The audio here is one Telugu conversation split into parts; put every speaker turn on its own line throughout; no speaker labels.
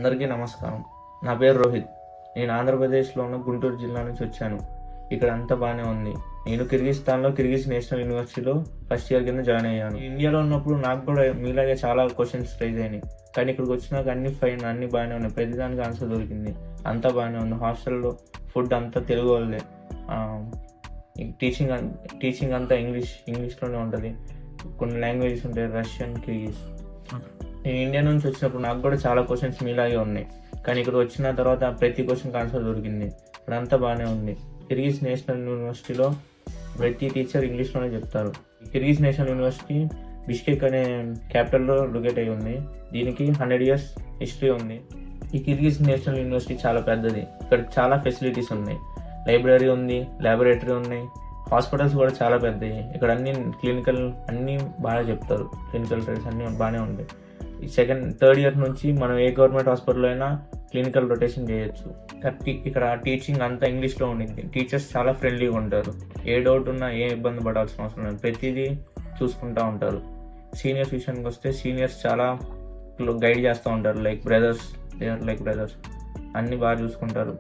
అందరికీ నమస్కారం. నా పేరు రోహిత్. నేను ఆంధ్రప్రదేశ్లో ఉన్న గుంటూరు జిల్లా నుంచి వచ్చాను. ఇక్కడ అంతా బాగానే ఉంది. నేను కిర్గిస్థాన్లో కిర్గిజ్ నేషనల్ యూనివర్సిటీలో ఫస్ట్ ఇయర్ కింద జాయిన్ అయ్యాను. ఇండియాలో ఉన్నప్పుడు నాకు కూడా మీలాగే చాలా క్వశ్చన్స్ రైజ్ అయినాయి, కానీ ఇక్కడికి వచ్చినాక అన్ని ఫైన్, అన్ని బాగానే ఉన్నాయి. ప్రతిదానికి ఆన్సర్ దొరికింది. అంతా బాగానే ఉంది. హాస్టల్లో ఫుడ్ అంతా తెలుగు వాళ్ళే. టీచింగ్ అంతా ఇంగ్లీష్లోనే ఉంటుంది. కొన్ని లాంగ్వేజెస్ ఉంటాయి, రష్యన్, కిర్గిజ్. నేను ఇండియా నుంచి వచ్చినప్పుడు నాకు కూడా చాలా క్వశ్చన్స్ మీలాగే ఉన్నాయి, కానీ ఇక్కడ వచ్చిన తర్వాత ప్రతి క్వశ్చన్కి ఆన్సర్ దొరికింది. ఇప్పుడంతా బాగానే ఉంది. కిర్గిజ్ నేషనల్ యూనివర్సిటీలో ప్రతి టీచర్ ఇంగ్లీష్లోనే చెప్తారు. కిర్గిజ్ నేషనల్ యూనివర్సిటీ బిష్కెక్ అనే క్యాపిటల్లో లొకేట్ అయి ఉంది. దీనికి 100 years హిస్టరీ ఉంది. ఈ కిర్గిజ్ నేషనల్ యూనివర్సిటీ చాలా పెద్దది. ఇక్కడ చాలా ఫెసిలిటీస్ ఉన్నాయి. లైబ్రరీ ఉంది, ల్యాబొరేటరీ ఉన్నాయి, హాస్పిటల్స్ కూడా చాలా పెద్దవి. ఇక్కడ అన్నీ బాగా చెప్తారు. క్లినికల్ ట్రైల్స్ అన్నీ బాగానే ఉంటాయి. థర్డ్ ఇయర్ నుంచి మనం ఏ గవర్నమెంట్ హాస్పిటల్ అయినా క్లినికల్ రొటేషన్ చేయొచ్చు. ఇక్కడ టీచింగ్ అంతా ఇంగ్లీష్లో ఉండింది. టీచర్స్ చాలా ఫ్రెండ్లీగా ఉంటారు. ఏ డౌట్ ఉన్నా ఏ ఇబ్బంది పడాల్సిన అవసరం లేదు. ప్రతిదీ చూసుకుంటూ ఉంటారు. సీనియర్స్ విషయానికి వస్తే సీనియర్స్ చాలా గైడ్ చేస్తూ ఉంటారు. లైక్ బ్రదర్స్, అన్నీ బాగా చూసుకుంటారు.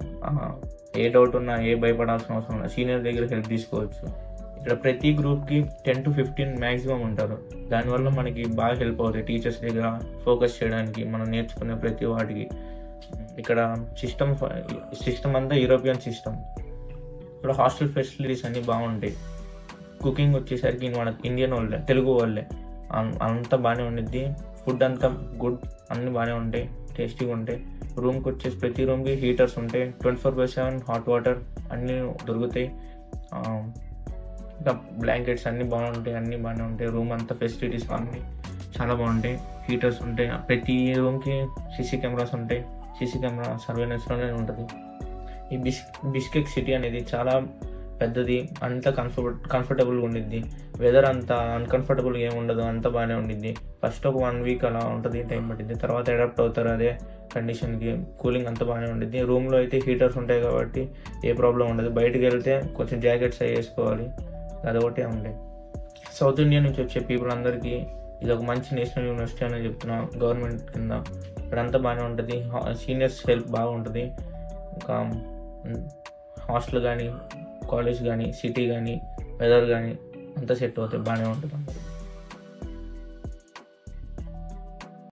ఏ డౌట్ ఉన్నా ఏ భయపడాల్సిన అవసరం లేదు. సీనియర్ దగ్గర హెల్ప్ తీసుకోవచ్చు. ఇక్కడ ప్రతి గ్రూప్కి 10 to 15 మ్యాక్సిమం ఉంటారు. దానివల్ల మనకి బాగా హెల్ప్ అవుతాయి టీచర్స్ దగ్గర ఫోకస్ చేయడానికి, మనం నేర్చుకునే ప్రతి వాటికి. ఇక్కడ సిస్టమ్ అంతా యూరోపియన్ సిస్టమ్. ఇక్కడ హాస్టల్ ఫెసిలిటీస్ అన్నీ బాగుంటాయి. కుకింగ్ వచ్చేసరికి మన ఇండియన్ వాళ్ళే, తెలుగు వాళ్ళే, అంతా బాగానే ఉండిద్ది. ఫుడ్ అంతా గుడ్, అన్నీ బాగానే ఉంటాయి, టేస్టీగా ఉంటాయి. రూమ్కి వచ్చేసి ప్రతి రూమ్కి హీటర్స్ ఉంటాయి. 24/7 హాట్ వాటర్ అన్నీ దొరుకుతాయి. ఇంకా బ్లాంకెట్స్ అన్నీ బాగుంటాయి, అన్నీ బాగానే ఉంటాయి. రూమ్ అంతా ఫెసిలిటీస్ అన్నీ చాలా బాగుంటాయి. హీటర్స్ ఉంటాయి. ప్రతి రూమ్కి సీసీ కెమెరాస్ ఉంటాయి. సీసీ కెమెరా సర్వేలెన్స్లోనే ఉంటుంది. ఈ బిష్కెక్ సిటీ అనేది చాలా పెద్దది. అంతా కంఫర్టబుల్గా ఉండిద్ది. వెదర్ అంతా అన్కంఫర్టబుల్గా ఏమి ఉండదు, అంతా బాగానే ఉండిద్ది. ఫస్ట్ ఒక 1 week అలా ఉంటుంది, టైం పట్టింది. తర్వాత అడాప్ట్ అవుతారు అదే కండిషన్కి. కూలింగ్ అంతా బాగానే ఉండిద్ది. రూమ్లో అయితే హీటర్స్ ఉంటాయి కాబట్టి ఏ ప్రాబ్లం ఉండదు. బయటకు వెళ్తే కొంచెం జాకెట్స్ వేసుకోవాలి, అదొకటే ఉంటాయి. సౌత్ ఇండియా నుంచి వచ్చే పీపుల్ అందరికీ ఇది ఒక మంచి నేషనల్ యూనివర్సిటీ అని చెప్తున్నా, గవర్నమెంట్ కింద. ఇక్కడంతా బాగానే ఉంటుంది. సీనియర్స్ హెల్ప్ బాగుంటుంది. ఇంకా హాస్టల్ కానీ, కాలేజ్ కానీ, సిటీ కానీ, వెదర్ కానీ అంతా సెట్ అవుతాయి, బాగానే ఉంటుంది.